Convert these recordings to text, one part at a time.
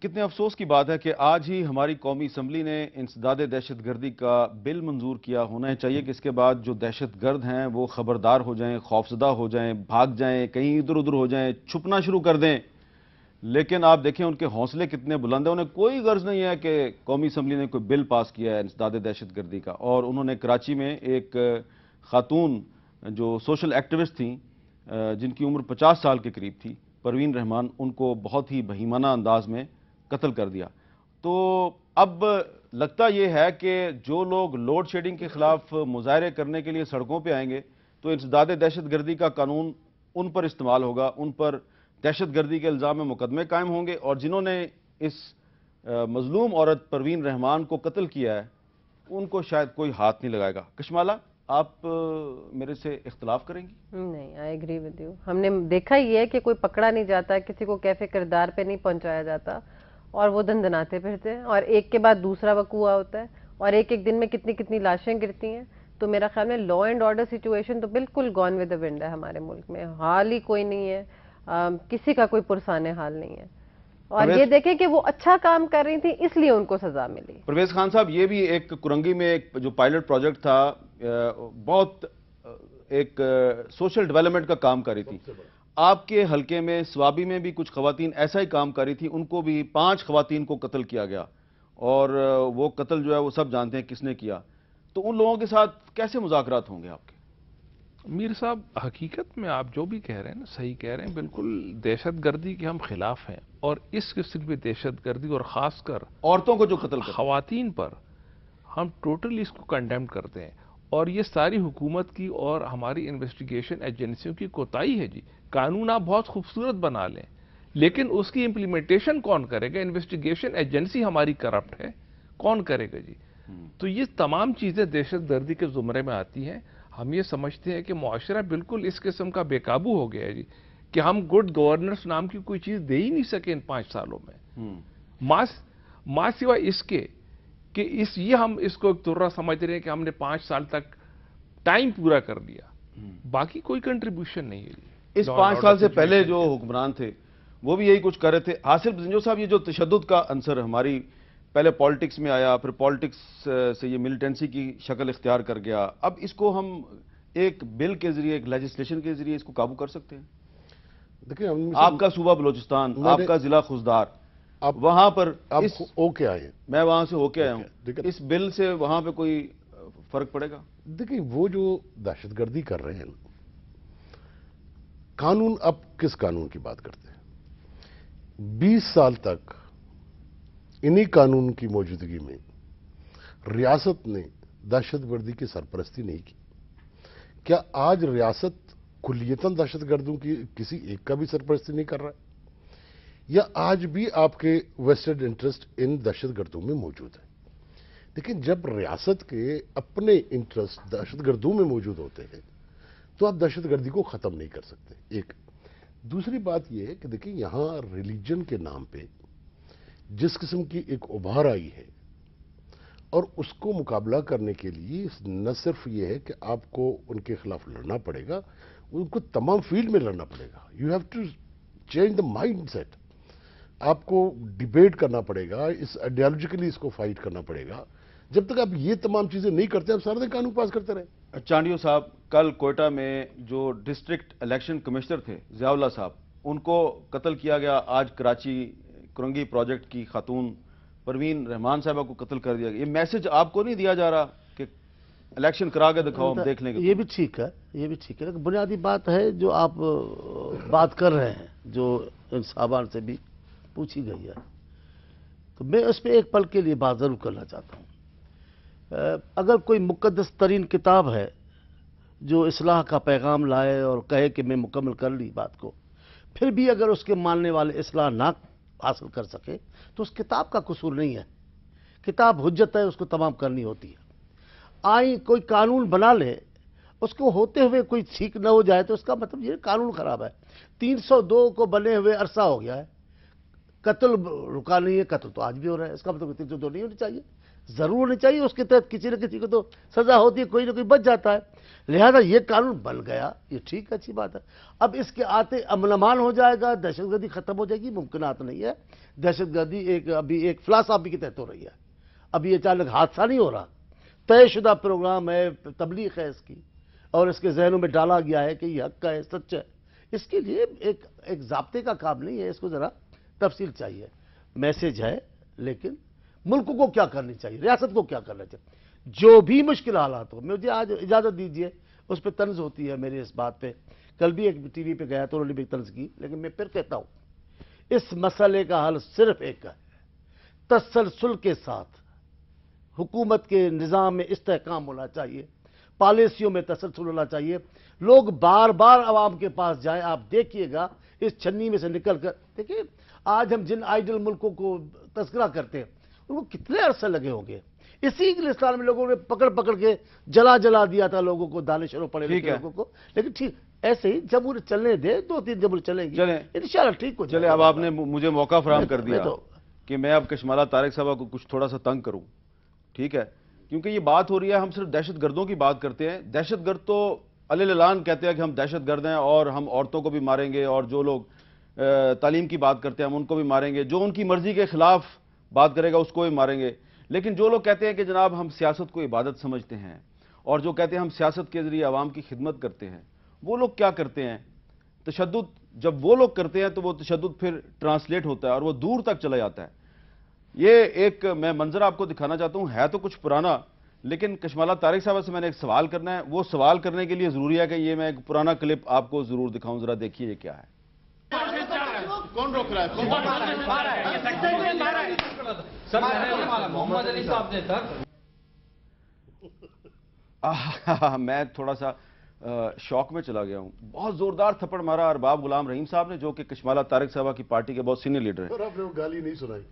کتنے افسوس کی بات ہے کہ آج ہی ہماری قومی اسمبلی نے انسداد دہشت گردی کا بل منظور کیا. ہونا چاہیے کہ اس کے بعد جو دہشت گرد ہیں وہ خبردار ہو جائیں، خوفزدہ ہو جائیں، بھاگ جائیں، کہیں ادھر ادھر ہو جائیں، چھپنا شروع کر دیں. لیکن آپ دیکھیں ان کے حوصلے کتنے بلند ہیں. انہیں کوئی غرض نہیں ہے کہ قومی اسمبلی نے کوئی بل پاس کیا ہے انسداد دہشت گردی کا. اور انہوں نے کراچی میں ایک خاتون جو سوشل ایکٹیوسٹ تھیں جن کی عمر 50 سال کے قریب تھی، پروین رحمان، ان کو بہت ہی بہیمانہ انداز میں قتل کر دیا. تو اب لگتا یہ ہے کہ جو لوگ لوڈ شیڈنگ کے خلاف مظاہرے کرنے کے لیے سڑکوں پہ آئیں گے تو انسداد دہشت گردی کا قانون ان پر استعمال ہوگا، ان پر دہشت گردی کے الزام میں مقدمے قائم ہوں گے، اور جنہوں نے اس مظلوم عورت پروین رحمان کو قتل کیا ہے ان کو شاید کوئی ہاتھ نہیں لگائے گا. کشمالہ، آپ میرے سے اختلاف کریں گی؟ نہیں، آئی ایگری ود یو. ہم نے دیکھا ہی ہے کہ کوئی پکڑا نہیں جاتا، کسی کو کیفے کردار پہ نہیں پہنچایا جاتا، اور وہ دندناتے پھرتے ہیں، اور ایک کے بعد دوسرا وقوع ہوتا ہے، اور ایک ایک دن میں کتنی کتنی لاشیں گرتی ہیں. تو میرا خیال میں لا اینڈ آرڈر سچویشن تو بالکل گون ود دا ونڈ ہے ہمارے ملک میں. حال ہی کوئی نہیں ہے، کسی کا کوئی پرسان حال نہیں ہے. اور یہ دیکھیں کہ وہ اچھا کام کر رہی تھی اس لیے ان کو سزا ملی. پرویز خان صاحب، یہ بھی ایک کرنگی میں ایک جو پائلٹ پروجیکٹ تھا، بہت ایک سوشل ڈیولپمنٹ کا کام کر رہی تھی. آپ کے حلقے میں سوابی میں بھی کچھ خواتین ایسا ہی کام کر رہی تھی، ان کو بھی 5 خواتین کو قتل کیا گیا، اور وہ قتل جو ہے وہ سب جانتے ہیں کس نے کیا. تو ان لوگوں کے ساتھ کیسے مذاکرات ہوں گے آپ کے؟ میر صاحب، حقیقت میں آپ جو بھی کہہ رہے ہیں نا، صحیح کہہ رہے ہیں. بالکل دہشت گردی کے ہم خلاف ہیں، اور اس قسم کی دہشت گردی، اور خاص کر عورتوں کو جو قتل کرتے ہیں، خواتین پر ہم ٹوٹلی اس کو کنڈیم کرتے ہیں. اور یہ ساری حکومت کی اور ہماری انویسٹیگیشن ایجنسیوں کی کوتاہی ہے جی. قانون آپ بہت خوبصورت بنا لیں، لیکن اس کی امپلیمنٹیشن کون کرے گا؟ انویسٹیگیشن ایجنسی ہماری کرپٹ ہے، کون کرے گا جی؟ تو یہ تمام چیزیں دہشت گردی کے زمرے میں آتی ہیں. ہم یہ سمجھتے ہیں کہ معاشرہ بالکل اس قسم کا بے قابو ہو گیا ہے جی، کہ ہم گڈ گورننس نام کی کوئی چیز دے ہی نہیں سکے ان 5 سالوں میں. ماں سوائے اس کے کہ یہ ہم اس کو ایک ترہ سمجھ رہے ہیں کہ ہم نے 5 سال تک ٹائم پورا کر دیا، باقی کوئی کنٹریبیوشن نہیں ہے. اس 5 سال سے پہلے جو حکمران تھے وہ بھی یہی کچھ کر رہے تھے. حاصل زنجو صاحب، یہ جو تشدد کا عنصر ہماری پہلے پالیٹکس میں آیا، پھر پالیٹکس سے یہ ملیٹنسی کی شکل اختیار کر گیا، اب اس کو ہم ایک بل کے ذریعے، ایک لیجسلیشن کے ذریعے اس کو قابو کر سکتے ہیں؟ دیکھیں، آپ کا صوبہ بلوچستان، آپ کا ضلع خوزدار، وہاں پر ہو کے آئے ہیں، میں وہاں سے ہو کے آیا ہوں، اس بل سے وہاں پہ کوئی فرق پڑے گا؟ دیکھیں، وہ جو دہشت گردی کر رہے ہیں، قانون، اب کس قانون کی بات کرتے ہیں؟ 20 سال تک انہی قانون کی موجودگی میں ریاست نے دہشت گردی کی سرپرستی نہیں کی. کیا آج ریاست کلیتاً دہشت گردوں کی کسی ایک کا بھی سرپرستی نہیں کر رہا ہے؟ یا آج بھی آپ کے ویسٹڈ انٹرسٹ ان دہشت گردوں میں موجود ہے؟ لیکن جب ریاست کے اپنے انٹرسٹ دہشت گردوں میں موجود ہوتے ہیں تو آپ دہشت گردی کو ختم نہیں کر سکتے. ایک دوسری بات یہ ہے کہ دیکھیں، یہاں ریلیجن کے نام پہ جس قسم کی ایک ابھار آئی ہے، اور اس کو مقابلہ کرنے کے لیے نہ صرف یہ ہے کہ آپ کو ان کے خلاف لڑنا پڑے گا، ان کو تمام فیلڈ میں لڑنا پڑے گا. You have to change the mindset. آپ کو ڈیبیٹ کرنا پڑے گا، اس آئیڈیالوجیکلی اس کو فائٹ کرنا پڑے گا. جب تک آپ یہ تمام چیزیں نہیں کرتے، آپ سارے دن قانون پاس کرتے رہے. چانڈیو صاحب، کل کوئٹہ میں جو ڈسٹرکٹ الیکشن کمشنر تھے ضیاء اللہ صاحب، ان کو قتل کیا گیا. آج کراچی کرنگی پروجیکٹ کی خاتون پروین رحمان صاحبہ کو قتل کر دیا گیا. یہ میسج آپ کو نہیں دیا جا رہا کہ الیکشن کرا کے دکھاؤ، ہم دیکھ لیں گے؟ یہ بھی ٹھیک ہے، یہ بھی ٹھیک ہے. بنیادی بات ہے جو آپ بات کر رہے ہیں، جو ان صاحبان سے بھی پوچھی گئی ہے، تو میں اس پہ ایک پل کے لیے بات ضرور کرنا چاہتا ہوں. اگر کوئی مقدس ترین کتاب ہے جو اصلاح کا پیغام لائے اور کہے کہ میں مکمل کر لی بات کو، پھر بھی اگر اس کے ماننے والے اصلاح نہ حاصل کر سکے تو اس کتاب کا قصور نہیں ہے. کتاب حجت ہے، اس کو تمام کرنی ہوتی ہے. کوئی قانون بنا لے، اس کو ہوتے ہوئے کوئی ٹھیک نہ ہو جائے تو اس کا مطلب یہ قانون خراب ہے. 302 کو بنے ہوئے عرصہ ہو گیا ہے، قتل رکا نہیں ہے. قتل تو آج بھی ہو رہا ہے، اس کا مطلب 302 نہیں ہونی چاہیے. ضرور نہیں چاہیے, اس کے تحت کسی نہ کسی کو تو سزا ہوتی ہے, کوئی نہ کوئی بچ جاتا ہے. لہذا یہ قانون بن گیا, یہ ٹھیک اچھی بات ہے. اب اس کے آتے امن امان ہو جائے گا, دہشت گردی ختم ہو جائے گی, ممکنات نہیں ہے. دہشت گردی ابھی ایک فلسفے کے تحت ہو رہی ہے, ابھی اچانک حادثہ نہیں ہو رہا, طے شدہ پروگرام ہے, تبلیغ ہے اس کی, اور اس کے ذہنوں میں ڈالا گیا ہے کہ یہ حق کا ہے, سچ ہے. اس کے لیے ایک ضابطے کا کام نہیں ہے, اس کو ذرا تفصیل چاہیے. میسج ہے, لیکن ملک کو کیا کرنی چاہیے, ریاست کو کیا کرنا چاہیے, جو بھی مشکل حالات ہو. مجھے آج اجازت دیجئے, اس پہ طنز ہوتی ہے میری اس بات پہ, کل بھی ایک ٹی وی پہ گیا تو انہوں نے بھی طنز کی, لیکن میں پھر کہتا ہوں اس مسئلے کا حل صرف ایک ہے, تسلسل کے ساتھ حکومت کے نظام میں استحکام ہونا چاہیے, پالیسیوں میں تسلسل ہونا چاہیے. لوگ بار بار عوام کے پاس جائیں, آپ دیکھیے گا اس چھنی میں سے نکل کر. دیکھیے آج ہم جن آئیڈل ملکوں کو تذکرہ کرتے ہیں ان کو کتنے عرصے لگے ہوں گے. اسی انگلستان میں لوگوں نے پکڑ کے جلا دیا تھا لوگوں کو, دانشوروں پڑے لوگوں کو. لیکن ٹھیک ایسے ہی جمہوریت چلنے دے, 2-3 جمہوریت چلیں گی, انشاءاللہ ٹھیک ہو جائے. چلے اب آپ نے مجھے موقع فراہم کر دیا کہ میں اب کشمالہ طارق صاحب کو کچھ تھوڑا سا تنگ کروں, ٹھیک ہے, کیونکہ یہ بات ہو رہی ہے, ہم صرف دہشت گردوں کی بات کرتے ہیں. دہشت گرد تو علیہ الاعلان کہتے ہیں کہ ہم دہشت گرد ہیں اور ہم عورتوں کو بھی ماریں گے, اور جو لوگ تعلیم کی بات کرتے ہیں ہم ان کو بھی ماریں گے, جو ان کی مرضی کے خلاف بات کرے گا اس کو بھی ماریں گے. لیکن جو لوگ کہتے ہیں کہ جناب ہم سیاست کو عبادت سمجھتے ہیں, اور جو کہتے ہیں ہم سیاست کے ذریعے عوام کی خدمت کرتے ہیں, وہ لوگ کیا کرتے ہیں, تشدد جب وہ لوگ کرتے ہیں تو وہ تشدد پھر ٹرانسلیٹ ہوتا ہے اور وہ دور تک چلا جاتا ہے. یہ ایک میں منظر آپ کو دکھانا چاہتا ہوں, ہے تو کچھ پرانا, لیکن کشمالہ طارق صاحب سے میں نے ایک سوال کرنا ہے. وہ سوال کرنے کے لیے ضروری ہے کہ یہ میں ایک پرانا کلپ آپ کو ضرور دکھاؤں, ذرا دیکھیے یہ کیا ہے. کون روک رہا ہے؟ محمد علی صاحب نے میں تھوڑا سا شوق میں چلا گیا ہوں. بہت زوردار تھپڑ مارا ارباب غلام رحیم صاحب نے, جو کہ کشمالہ طارق صاحبہ کی پارٹی کے بہت سینئر لیڈر ہیں. اور آپ نے وہ گالی نہیں سنائی.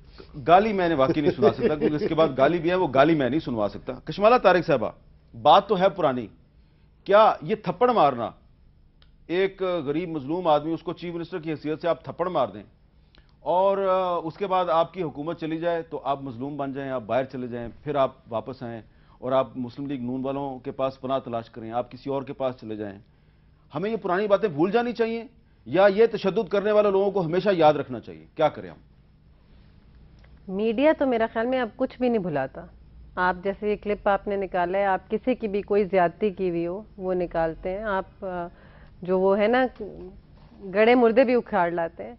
گالی میں نے واقعی نہیں سنا سکتا, کیونکہ اس کے بعد گالی بھی ہے, وہ گالی میں نہیں سنوا سکتا. کشمالہ طارق صاحبہ, بات تو ہے پرانی, کیا یہ تھپڑ مارنا, ایک غریب مظلوم آدمی اس کو چیف منسٹر کی حیثیت سے آپ تھپڑ مار دیں اور اس کے بعد آپ کی حکومت چلی جائے تو آپ مظلوم بن جائیں, آپ باہر چلے جائیں, پھر آپ واپس آئیں اور آپ مسلم لیگ نون والوں کے پاس پناہ تلاش کریں, آپ کسی اور کے پاس چلے جائیں. ہمیں یہ پرانی باتیں بھول جانی چاہیے یا یہ تشدد کرنے والے لوگوں کو ہمیشہ یاد رکھنا چاہیے؟ کیا کریں ہم؟ میڈیا تو میرا خیال میں اب کچھ بھی نہیں بھلاتا. آپ جیسے یہ کلپ آپ نے نکالا ہے, آپ کسی کی بھی کوئی زیادتی کی ہوئی ہو وہ نکالتے ہیں, آپ جو وہ ہے نا گڑے مردے بھی اکھاڑ لاتے ہیں.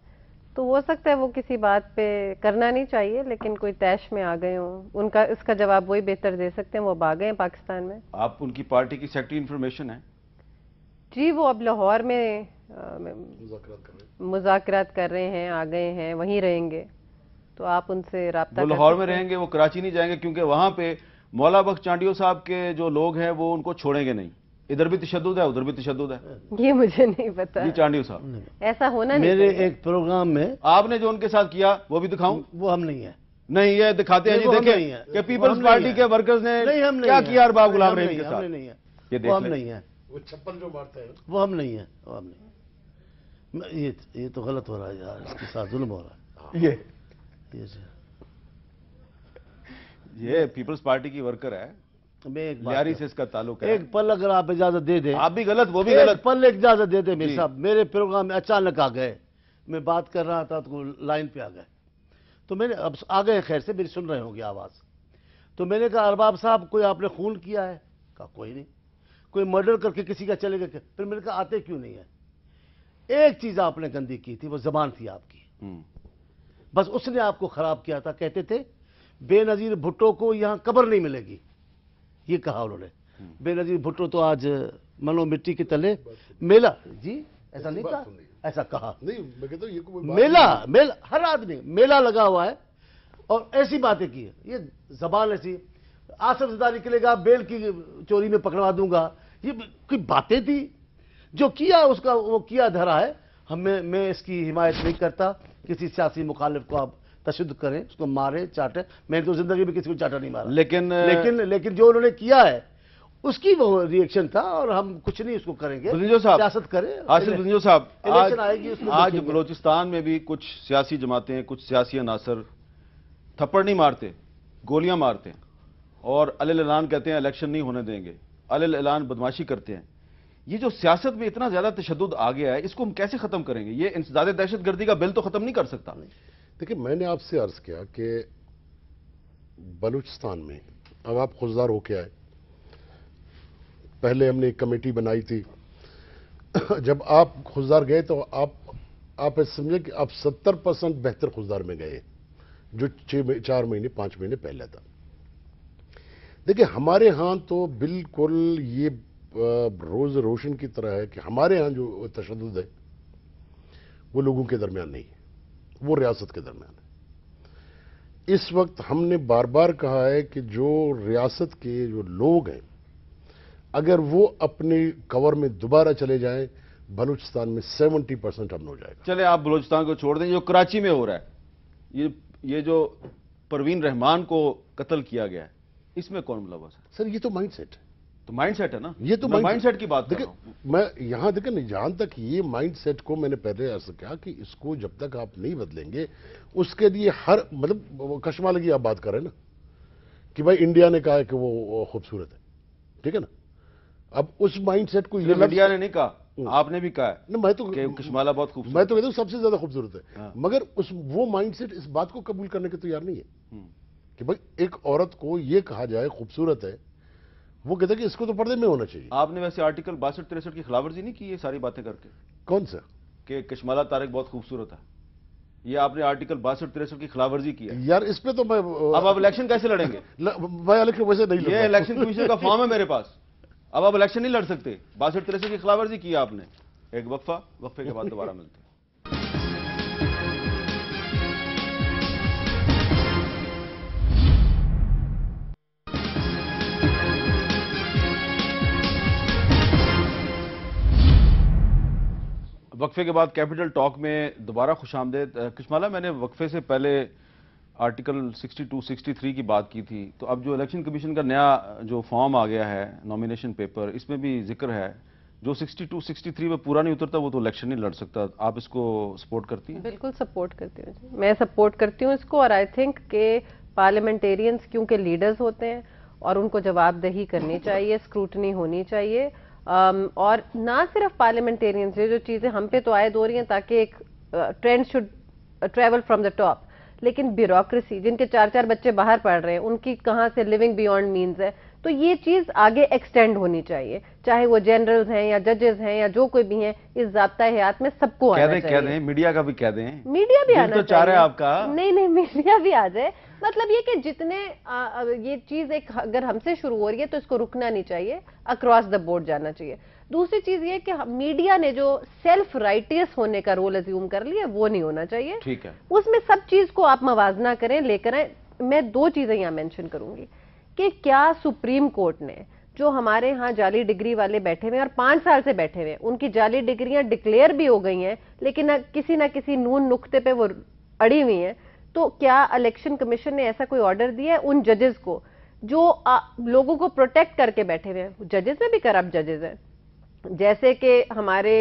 تو ہو سکتا ہے وہ کسی بات پہ کرنا نہیں چاہیے, لیکن کوئی طیش میں آ گئے ہوں, ان کا اس کا جواب وہی بہتر دے سکتے ہیں, وہ اب آ گئے ہیں پاکستان میں. آپ ان کی پارٹی کی سیکرٹری انفارمیشن ہیں؟ جی وہ اب لاہور میں مذاکرات کر رہے ہیں, آ گئے ہیں, وہیں رہیں گے, تو آپ ان سے رابطہ. وہ لاہور میں رہیں گے, وہ کراچی نہیں جائیں گے, کیونکہ وہاں پہ مولا بخش چانڈیو صاحب کے جو لوگ ہیں وہ ان کو چھوڑیں گے نہیں. ادھر بھی تشدد ہے, ادھر بھی تشدد ہے. یہ مجھے نہیں پتا. جی چانڈیو صاحب, ایسا ہونا نہیں. میرے ایک پروگرام میں آپ نے جو ان کے ساتھ کیا وہ بھی دکھاؤں؟ وہ ہم نہیں ہیں. نہیں, یہ دکھاتے ہیں جی, دیکھیں کہ پیپلز پارٹی کے ورکرز نے کیا کیا ارباب غلام رحیم کے ساتھ. نہیں ہے, یہ وہ ہم دیکھ لیں. نہیں ہیں, وہ چھپن جو مارتے ہیں وہ ہم نہیں ہیں, وہ ہم نہیں. یہ تو غلط ہو رہا ہے یار, اس کے ساتھ ظلم ہو رہا ہے. یہ پیپلز پارٹی کی ورکر ہے, میں ایک لیاری سے اس کا تعلق ہے. ایک پل اگر آپ اجازت دے دیں, آپ بھی غلط, وہ بھی ایک غلط. پل ایک اجازت دے دیں میرے صاحب. میرے پروگرام میں اچانک آ گئے, میں بات کر رہا تھا تو لائن پہ آ گئے, تو میں نے اب آ گئے, خیر سے میری سن رہے ہوں گے آواز. تو میں نے کہا ارباب صاحب کوئی آپ نے خون کیا ہے؟ کہا کوئی نہیں. کوئی مرڈر کر کے کسی کا چلے گا؟ پھر میں نے کہا آتے کیوں نہیں ہے؟ ایک چیز آپ نے گندی کی تھی, وہ زبان تھی آپ کی, بس اس نے آپ کو خراب کیا تھا. کہتے تھے بے نظیر بھٹو کو یہاں قبر نہیں ملے گی, یہ کہا انہوں نے. بے نظیر بھٹو تو آج منو مٹی کے تلے. میلہ, جی ایسا نہیں کہا, ایسا کہا نہیں. میں کہتا ہوں یہ کوئی میلہ ہر آدمی میلہ لگا ہوا ہے اور ایسی باتیں کی ہے. یہ زبان ایسی, آصف زدہ نکلے گا بیل کی چوری میں پکڑوا دوں گا, یہ کوئی باتیں تھی. جو کیا اس کا وہ کیا دھرا ہے. میں اس کی حمایت نہیں کرتا. کسی سیاسی مخالف کو آپ تشدد کریں, اس کو ماریں, چاٹیں. میں نے تو زندگی میں کسی کو چاٹا نہیں مارا, لیکن جو انہوں نے کیا ہے اس کی وہ ری ایکشن تھا, اور ہم کچھ نہیں اس کو کریں گے. سیاست کریں. آصف بزنجو صاحب, الیکشن آئے گی, آج بلوچستان میں بھی کچھ سیاسی جماعتیں, کچھ سیاسی عناصر تھپڑ نہیں مارتے, گولیاں مارتے ہیں. اور علی اعلان کہتے ہیں الیکشن نہیں ہونے دیں گے، علی اعلان بدماشی کرتے ہیں. یہ جو سیاست میں اتنا زیادہ تشدد آ گیا ہے، اس کو ہم کیسے ختم کریں گے؟ یہ انسداد دہشت گردی کا بل تو ختم نہیں کر سکتا. دیکھیں میں نے آپ سے عرض کیا کہ بلوچستان میں اب آپ خوددار ہو کے آئے. پہلے ہم نے ایک کمیٹی بنائی تھی. جب آپ خوددار گئے تو آپ سمجھے کہ آپ 70% بہتر خوددار میں گئے جو 4 مہینے 5 مہینے پہلے تھا. دیکھیں ہمارے ہاں تو بالکل یہ روز روشن کی طرح ہے کہ ہمارے ہاں جو تشدد ہے وہ لوگوں کے درمیان نہیں ہے، وہ ریاست کے درمیان ہے. اس وقت ہم نے بار بار کہا ہے کہ جو ریاست کے جو لوگ ہیں اگر وہ اپنے کور میں دوبارہ چلے جائیں بلوچستان میں 70% امن ہو جائے گا. چلے آپ بلوچستان کو چھوڑ دیں، جو کراچی میں ہو رہا ہے، یہ جو پروین رحمان کو قتل کیا گیا ہے، اس میں کون ملوث ہے؟ سر یہ تو مائنڈ سیٹ ہے. تو مائنڈ سیٹ ہے نا، یہ تو مائنڈ سیٹ کی بات کر رہا ہوں. میں یہاں دیکھیں نا، جہاں تک یہ مائنڈ سیٹ کو میں نے پہلے عرض کیا کہ اس کو جب تک آپ نہیں بدلیں گے اس کے لیے مطلب کشمہ لگی آپ بات کر رہے ہیں نا کہ بھائی انڈیا نے کہا ہے کہ وہ خوبصورت ہے، ٹھیک ہے نا. اب اس مائنڈ سیٹ کو یہ انڈیا نے نہیں کہا، آپ نے بھی کہا ہے میں تو کہ کشمالہ بہت خوبصورت. میں تو کہتا ہوں سب سے زیادہ خوبصورت ہے، مگر وہ مائنڈ سیٹ اس بات کو قبول کرنے کے تیار نہیں ہے کہ بھائی ایک عورت کو یہ کہا جائے خوبصورت ہے، وہ کہتا ہے کہ اس کو تو پردے میں ہونا چاہیے. آپ نے ویسے آرٹیکل 62-63 کی خلاف ورزی نہیں کی یہ ساری باتیں کر کے؟ کون سا؟ کہ کشمالہ طارق بہت خوبصورت ہے، یہ آپ نے آرٹیکل 62-63 کی خلاف ورزی کی ہے. یار اس پہ تو میں اب آپ الیکشن کیسے لڑیں گے؟ میں الیکشن ویسے نہیں یہ الیکشن کمیشن کا فارم ہے میرے پاس. اب آپ الیکشن نہیں لڑ سکتے، 62-63 کی خلاف ورزی کی آپ نے. ایک وقفے کے بعد دوبارہ ملتے ہیں. وقفے کے بعد کیپٹل ٹاک میں دوبارہ خوش آمدید. کشمالہ میں نے وقفے سے پہلے آرٹیکل 62-63 کی بات کی تھی، تو اب جو الیکشن کمیشن کا نیا جو فارم آ گیا ہے نامینیشن پیپر، اس میں بھی ذکر ہے جو 62-63 میں پورا نہیں اترتا وہ تو الیکشن نہیں لڑ سکتا. آپ اس کو سپورٹ کرتی ہیں؟ بالکل سپورٹ کرتی ہوں جی، میں سپورٹ کرتی ہوں اس کو. اور آئی تھنک کہ پارلیمنٹیرینز کیونکہ لیڈرز ہوتے ہیں اور ان کو جواب دہی کرنی چاہیے، اسکروٹنی ہونی چاہیے. اور نہ صرف پارلیمنٹیرینز، جو چیزیں ہم پہ تو عائد ہو رہی ہیں تاکہ ایک trend should travel from the top, لیکن بیوروکریسی جن کے 4 بچے باہر پڑھ رہے ہیں ان کی کہاں سے لیونگ بیونڈ مینز ہے، تو یہ چیز آگے ایکسٹینڈ ہونی چاہیے، چاہے وہ جنرلز ہیں یا ججز ہیں یا جو کوئی بھی ہیں، اس ضابطہ حیات میں سب کو آنا چاہیے. کہہ دیں میڈیا کا بھی کہہ دیں، میڈیا بھی آنا تو چاہ رہے چاہیے آپ کا. نہیں میڈیا بھی آ جائے. مطلب یہ کہ جتنے یہ چیز ایک اگر ہم سے شروع ہو رہی ہے تو اس کو رکنا نہیں چاہیے، اکراس دا بورڈ جانا چاہیے. دوسری چیز یہ کہ میڈیا نے جو سیلف رائٹیس ہونے کا رول ازیوم کر لیا وہ نہیں ہونا چاہیے. ٹھیک ہے، اس میں سب چیز کو آپ موازنہ کریں، لے کر آئیں. میں 2 چیزیں یہاں مینشن کروں گی کہ کیا سپریم کورٹ نے جو ہمارے ہاں جعلی ڈگری والے بیٹھے ہوئے اور 5 سال سے بیٹھے ہوئے، ان کی جعلی ڈگریاں ڈکلیئر بھی ہو گئی ہیں لیکن نہ کسی نون نقطے پہ وہ اڑی ہوئی ہیں، تو کیا الیکشن کمیشن نے ایسا کوئی آرڈر دیا ہے ان ججز کو جو لوگوں کو پروٹیکٹ کر کے بیٹھے ہوئے ہیں؟ ججز میں بھی کرپٹ ججز ہیں، جیسے کہ ہمارے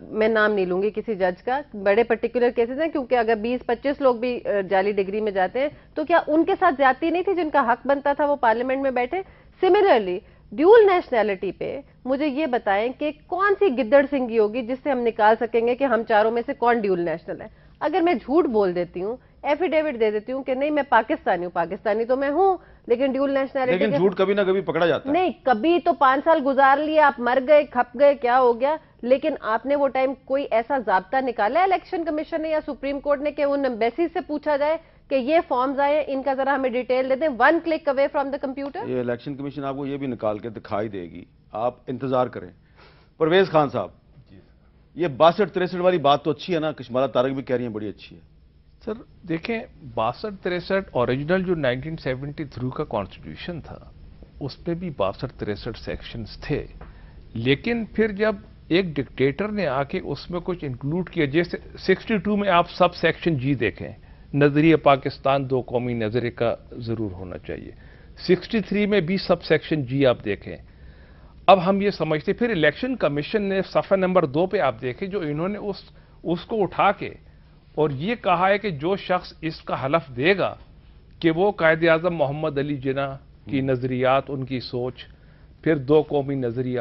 میں نام نہیں لوں گی کسی جج کا، بڑے پرٹیکولر کیسز ہیں کیونکہ اگر 20-25 لوگ بھی جعلی ڈگری میں جاتے ہیں تو کیا ان کے ساتھ زیادتی نہیں تھی؟ جن کا حق بنتا تھا وہ پارلیمنٹ میں بیٹھے. سملرلی ڈیول نیشنلٹی پہ مجھے یہ بتائیں کہ کون سی گدڑ سنگھی ہوگی جس سے ہم نکال سکیں گے کہ ہم چاروں میں سے کون ڈیول نیشنل ہے. اگر میں جھوٹ بول دیتی ہوں، ایفیڈیوٹ دے دیتی ہوں کہ نہیں میں پاکستانی ہوں، پاکستانی تو میں ہوں لیکن ڈیول نیشنلٹی، لیکن جھوٹ کبھی نہ کبھی پکڑا جاتا ہے. نہیں کبھی تو 5 سال گزار لیے، آپ مر گئے، کھپ گئے، کیا ہو گیا، لیکن آپ نے وہ ٹائم کوئی ایسا ضابطہ نکالا ہے الیکشن کمیشن نے یا سپریم کورٹ نے کہ ان ایمبیسی سے پوچھا جائے کہ یہ فارمز آئے ان کا ذرا ہمیں ڈیٹیل دے دیں، 1 click away from the computer. یہ الیکشن کمیشن آپ کو یہ بھی نکال کے دکھائی دے گی، آپ انتظار کریں. پرویز خان صاحب، یہ 62-63 والی بات تو اچھی ہے نا، کشمالہ طارق بھی کہہ رہی ہیں بڑی اچھی ہے. سر دیکھیں 62-63 اوریجنل جو 1973 کا کانسٹیٹیوشن تھا اس میں بھی 62-63 سیکشنز تھے، لیکن پھر جب ایک ڈکٹیٹر نے آ کے اس میں کچھ انکلوڈ کیا، جیسے 62 میں آپ سب سیکشن جی دیکھیں، نظریہ پاکستان 2 قومی نظریے کا ضرور ہونا چاہیے. 63 میں بھی سب سیکشن جی آپ دیکھیں. اب ہم یہ سمجھتے پھر الیکشن کمیشن نے صفحہ نمبر 2 پہ آپ دیکھیں جو انہوں نے اس کو اٹھا کے اور یہ کہا ہے کہ جو شخص اس کا حلف دے گا کہ وہ قائد اعظم محمد علی جناح کی نظریات، ان کی سوچ، پھر دو قومی نظریہ.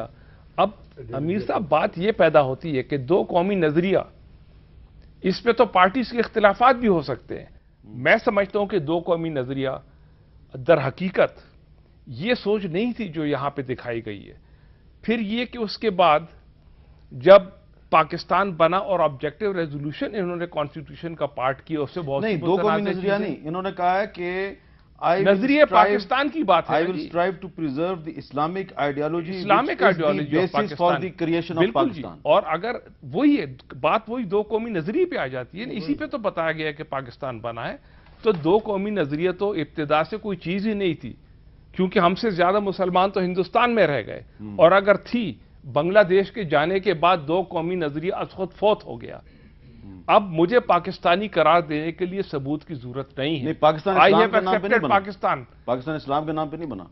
اب امیر صاحب بات یہ پیدا ہوتی ہے کہ دو قومی نظریہ، اس پہ تو پارٹیز کے اختلافات بھی ہو سکتے ہیں. میں سمجھتا ہوں کہ دو قومی نظریہ در حقیقت یہ سوچ نہیں تھی جو یہاں پہ دکھائی گئی ہے. پھر یہ کہ اس کے بعد جب پاکستان بنا اور آبجیکٹو ریزولوشن انہوں نے کانسٹیٹیوشن کا پارٹ کیا، اس سے بہت نہیں، سی دو قومی متنازع نظریہ چیزیں- نہیں، انہوں نے کہا ہے کہ نظریہ پاکستان کی بات ہے I نا will جی. strive to preserve the Islamic ideology Islamic which is the ideology basis for the creation of بالکل جی. Pakistan. اور اگر وہی ہے بات، وہی دو قومی نظریے پہ آ جاتی ہے، اسی پہ تو بتایا گیا ہے کہ پاکستان بنا ہے. تو دو قومی نظریہ تو ابتدا سے کوئی چیز ہی نہیں تھی، کیونکہ ہم سے زیادہ مسلمان تو ہندوستان میں رہ گئے، اور اگر تھی بنگلہ دیش کے جانے کے بعد دو قومی نظریہ از خود فوت ہو گیا. اب مجھے پاکستانی قرار دینے کے لیے ثبوت کی ضرورت نہیں ہے. نہیں، پاکستان I اسلام have کے نام پہ نہیں accepted بنا. پاکستان. پاکستان اسلام کے نام پہ نہیں بنا.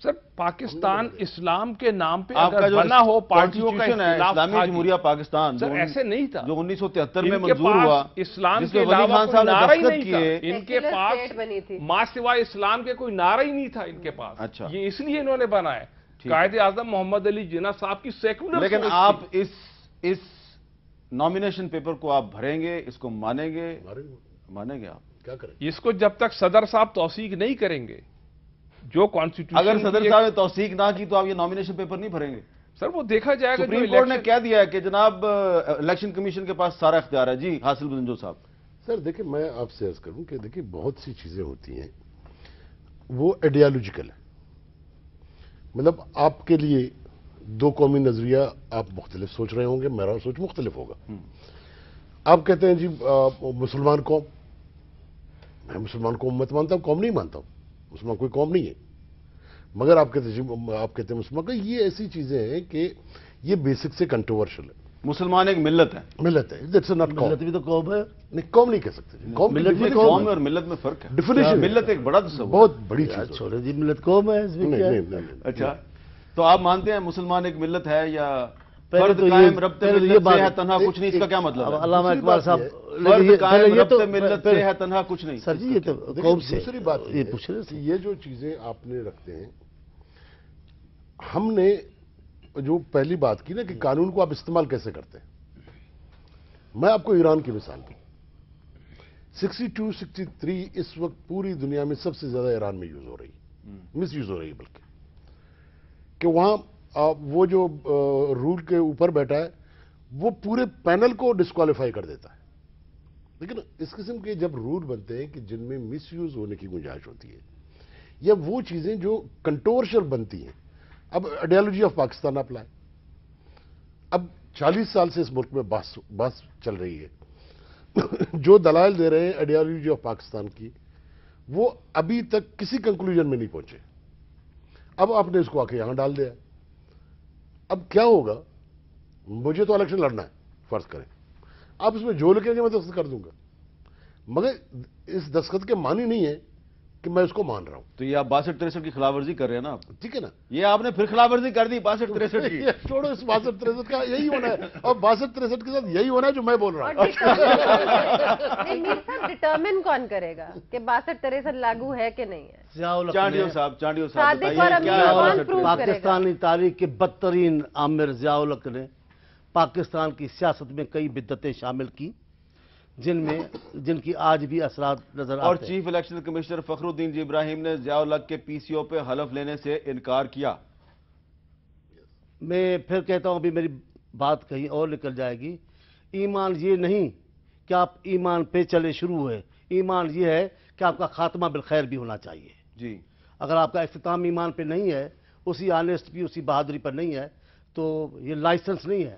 سر پاکستان اسلام کے نام پہ آپ کا اگر جو بنا ہو، پارٹیوں کا کانسٹیٹیوشن ہے اختلاف اسلامی تھا جی. جمہوریہ پاکستان، سر ایسے نہیں تھا. جو 1973 میں ان کے منظور پاس ہوا، اسلام جس کے میں ولی علاوہ خان کوئی صاحب نے نعرہ ہی دستخط نہیں تھا. کیے. ان کے Secular پاس state بنی تھی. ماں سوائے اسلام کے کوئی نعرہ ہی نہیں تھا ان کے پاس. اچھا. یہ اس لیے انہوں نے بنایا. قائد اعظم محمد علی جناح صاحب کی سیکولر لیکن سوچ آپ تھی. اس نامینیشن پیپر کو آپ بھریں گے، اس کو مانیں گے؟ مانیں گے آپ؟ کیا کریں؟ اس کو جب تک صدر صاحب توثیق نہیں کریں گے، جو کانسٹیٹیوشن اگر صدر صاحب نے توثیق نہ کی تو آپ یہ نامینیشن پیپر نہیں بھریں گے؟ سر وہ دیکھا جائے گا. سپریم کورٹ نے کہہ دیا ہے کہ جناب الیکشن کمیشن کے پاس سارا اختیار ہے. جی حاصل بزنجو صاحب. سر دیکھیں، میں آپ سے عرض کروں کہ دیکھیں بہت سی چیزیں ہوتی ہیں وہ ایڈیالوجیکل ہے. مطلب آپ کے لیے دو قومی نظریہ آپ مختلف سوچ رہے ہوں گے، میرا سوچ مختلف ہوگا. آپ کہتے ہیں جی مسلمان قوم، میں مسلمان قوم مت مانتا ہوں، قوم نہیں مانتا ہوں، مسلمان کوئی قوم نہیں ہے. مگر آپ کہتے ہیں مسلمان کو، یہ ایسی چیزیں ہیں کہ یہ بیسک سے کنٹروورشل ہے. مسلمان ایک ملت ہے. ملت ہے، دیٹس ناٹ قوم. ملت بھی تو قوم ہے. نہیں، قوم نہیں کہہ سکتے. قوم ملت بھی قوم اور ملت میں فرق ہے. ڈیفینیشن ملت ایک بڑا تصور ہے. بہت بڑی چیز ہے. چھوڑے جی، ملت قوم ہے، اس میں کیا ہے؟ نہیں. اچھا، تو آپ مانتے ہیں مسلمان ایک ملت ہے یا پہلے فرد تو یہ- قائم ربط پہلے تو یہ ملت بات- سے ہے تنہا کچھ نہیں، اس کا کیا مطلب اب ہے؟ علامہ دوسری اقبال بات صاحب، یہ فرد پہلے قائم یہ ربط تو ملت سے ہے تنہا کچھ نہیں. سر جی یہ تو دیکھیں، قوم سے دوسری بات یہ پوچھ رہے کہ یہ جو چیزیں آپ نے رکھتے ہیں، ہم نے جو پہلی بات کی نا کہ قانون کو آپ استعمال کیسے کرتے ہیں. میں آپ کو ایران کی مثال دوں. 62 63 اس وقت پوری دنیا میں سب سے زیادہ ایران میں یوز ہو رہی، مس یوز ہو رہی ہے، بلکہ کہ وہاں وہ جو رول کے اوپر بیٹھا ہے وہ پورے پینل کو ڈسکوالیفائی کر دیتا ہے. لیکن اس قسم کے جب رول بنتے ہیں کہ جن میں مس یوز ہونے کی گنجائش ہوتی ہے، یا وہ چیزیں جو کنٹروورشل بنتی ہیں. اب آئیڈیالوجی آف پاکستان اپلائی، اب 40 سال سے اس ملک میں بحث چل رہی ہے. جو دلائل دے رہے ہیں آئیڈیالوجی آف پاکستان کی، وہ ابھی تک کسی کنکلوژن میں نہیں پہنچے. اب آپ نے اس کو آ کے یہاں ڈال دیا. اب کیا ہوگا؟ مجھے تو الیکشن لڑنا ہے، فرض کریں آپ اس میں جو لکھیں گے میں دستخط کر دوں گا، مگر اس دستخط کے معنی نہیں ہے کہ میں اس کو مان رہا ہوں. تو یہ آپ 62 63 کی خلاف ورزی کر رہے ہیں نا آپ. ٹھیک ہے نا؟ یہ آپ نے پھر خلاف ورزی کر دی 62 63 کی. چھوڑو، اس 62 63 کا یہی ہونا ہے، اور 62 63 کے ساتھ یہی ہونا ہے جو میں بول رہا اور ہوں. نہیں، میر صاحب ڈٹرمن کون کرے گا کہ 62 63 لاگو ہے کہ نہیں ہے؟ ضیاء الحق چانڈیو نے صاحب صادق اور بتائیے امین کیا ہے کون 62 prove کرے گا؟ پاکستانی تاریخ کے بدترین عامر ضیاء الحق نے پاکستان کی سیاست میں کئی بدعتیں شامل کی، جن کی آج بھی اثرات نظر اور آتے ہیں. چیف الیکشن کمشنر فخر الدین جی ابراہیم نے ضیاء الحق کے پی سی او پہ حلف لینے سے انکار کیا. میں پھر کہتا ہوں، ابھی میری بات کہیں اور نکل جائے گی. ایمان یہ نہیں کہ آپ ایمان پہ چلے شروع ہوئے، ایمان یہ ہے کہ آپ کا خاتمہ بالخیر بھی ہونا چاہیے. جی، اگر آپ کا اختتام ایمان پہ نہیں ہے، اسی آنیسٹ بھی، اسی بہادری پر نہیں ہے، تو یہ لائسنس نہیں ہے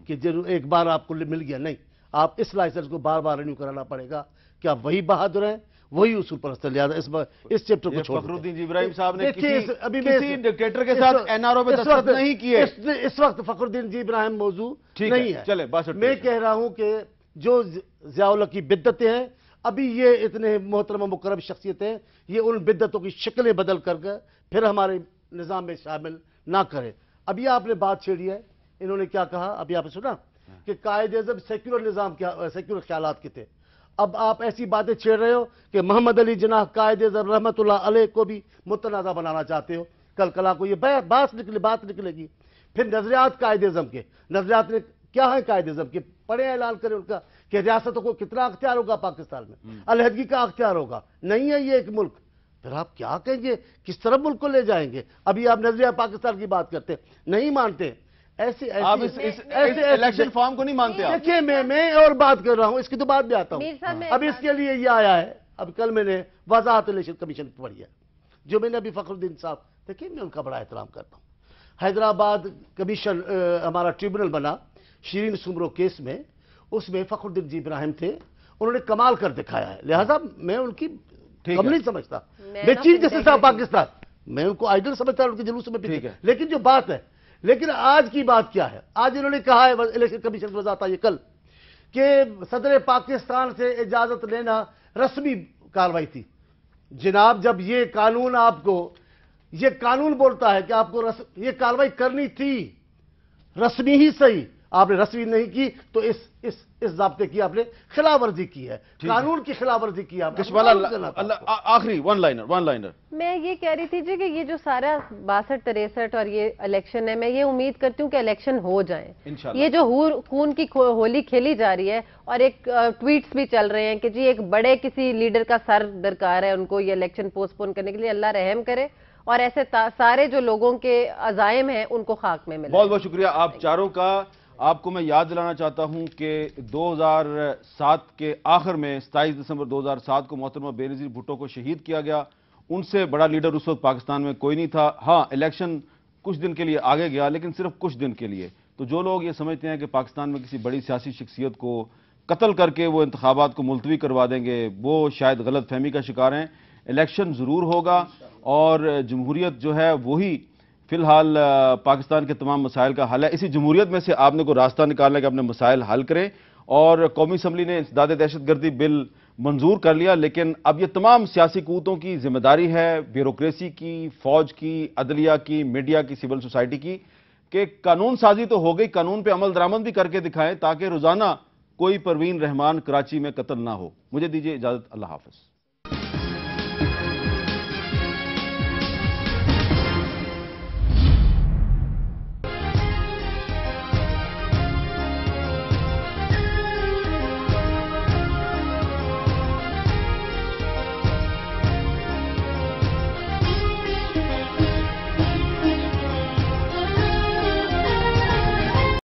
کہ ایک بار آپ کو مل گیا. نہیں، آپ اس لائسنس کو بار بار رینیو کرانا پڑے گا کہ آپ وہی بہادر ہیں، وہی اصول پرست ہیں. لہٰذا اس چیپٹر کو یہ چھوڑ فخر دیتے الدین ہیں. جی ابراہیم صاحب نے دیکھیے، کسی ڈکٹیٹر کے ساتھ این آر او پہ دستخط نہیں کیے. اس وقت فخر الدین جی ابراہیم موضوع ٹھیک ہے، نہیں ہے. چلے 62 میں کہہ رہا ہوں کہ جو ضیاء الحق کی بدعتیں ہیں، ابھی یہ اتنے محترم و مکرم شخصیتیں، یہ ان بدعتوں کی شکلیں بدل کر کے پھر ہمارے نظام میں شامل نہ کریں. ابھی آپ نے بات چھیڑی ہے، انہوں نے کیا کہا ابھی آپ نے سنا کہ قائد اعظم سیکولر نظام سیکولر خیالات کے تھے. اب آپ ایسی باتیں چھیڑ رہے ہو کہ محمد علی جناح قائد اعظم رحمت اللہ علیہ کو بھی متنازع بنانا چاہتے ہو. کل کلا کو یہ بات نکلے گی. پھر نظریات قائد اعظم کے، نظریات نے کیا ہے قائد اعظم کے؟ پڑھے اعلان کرے ان کا کہ ریاستوں کو کتنا اختیار ہوگا پاکستان میں، علیحدگی کا اختیار ہوگا. نہیں ہے یہ ایک ملک. پھر آپ کیا کہیں گے؟ کس طرح ملک کو لے جائیں گے؟ ابھی آپ نظریہ پاکستان کی بات کرتے ہیں، نہیں مانتے. آپ اس الیکشن فارم کو نہیں مانتے آپ؟ دیکھیں میں اور بات کر رہا ہوں، اس کی تو بات بھی آتا میر صاحب، ہوں. میں اب اس کے لیے یہ آیا ہے. اب کل میں نے وضاحت الیکشن کمیشن کی پڑھی ہے، جو میں نے ابھی فخر الدین صاحب، دیکھیں میں ان کا بڑا احترام کرتا ہوں. حیدرآباد کمیشن ہمارا ٹریبونل بنا شیرین سمرو کیس میں، اس میں فخر الدین جی ابراہیم تھے. انہوں نے کمال کر دکھایا ہے. لہذا میں ان کی کم نہیں سمجھتا. میں چیف جسٹس صاحب پاکستان، میں ان کو آئیڈل سمجھتا ہوں، ان کے جلوس میں بھی. لیکن جو بات ہے، لیکن آج کی بات کیا ہے؟ آج انہوں نے کہا ہے الیکشن کمیشن کی وضاحت آئی کل کہ صدر پاکستان سے اجازت لینا رسمی کارروائی تھی. جناب، جب یہ قانون آپ کو، یہ قانون بولتا ہے کہ آپ کو یہ کارروائی کرنی تھی، رسمی ہی صحیح، آپ نے رسمی نہیں کی تو اس ضابطے کی آپ نے خلاف ورزی کی ہے، قانون کی خلاف ورزی کی ہے. آخری ون لائنر میں یہ کہہ رہی تھی جی کہ یہ جو سارا 62-63 اور یہ الیکشن ہے، میں یہ امید کرتی ہوں کہ الیکشن ہو جائیں. یہ جو خون کی ہولی کھیلی جا رہی ہے اور ایک ٹویٹس بھی چل رہے ہیں کہ جی ایک بڑے کسی لیڈر کا سر درکار ہے ان کو یہ الیکشن پوسٹ پون کرنے کے لیے، اللہ رحم کرے اور ایسے سارے جو لوگوں کے عزائم ہیں ان کو خاک میں ملے. بہت بہت شکریہ آپ چاروں کا. آپ کو میں یاد دلانا چاہتا ہوں کہ 2007 کے آخر میں 27 دسمبر 2007 کو محترمہ بینظیر بھٹو کو شہید کیا گیا. ان سے بڑا لیڈر اس وقت پاکستان میں کوئی نہیں تھا. ہاں، الیکشن کچھ دن کے لیے آگے گیا، لیکن صرف کچھ دن کے لیے. تو جو لوگ یہ سمجھتے ہیں کہ پاکستان میں کسی بڑی سیاسی شخصیت کو قتل کر کے وہ انتخابات کو ملتوی کروا دیں گے، وہ شاید غلط فہمی کا شکار ہیں. الیکشن ضرور ہوگا اور جمہوریت جو ہے وہی فی الحال پاکستان کے تمام مسائل کا حل ہے. اسی جمہوریت میں سے آپ نے کوئی راستہ نکالنے کے اپنے مسائل حل کریں. اور قومی اسمبلی نے انسداد دہشت گردی بل منظور کر لیا، لیکن اب یہ تمام سیاسی قوتوں کی ذمہ داری ہے، بیوروکریسی کی، فوج کی، عدلیہ کی، میڈیا کی، سول سوسائٹی کی، کہ قانون سازی تو ہو گئی، قانون پہ عمل درآمد بھی کر کے دکھائیں تاکہ روزانہ کوئی پروین رحمان کراچی میں قتل نہ ہو. مجھے دیجیے اجازت. اللہ حافظ.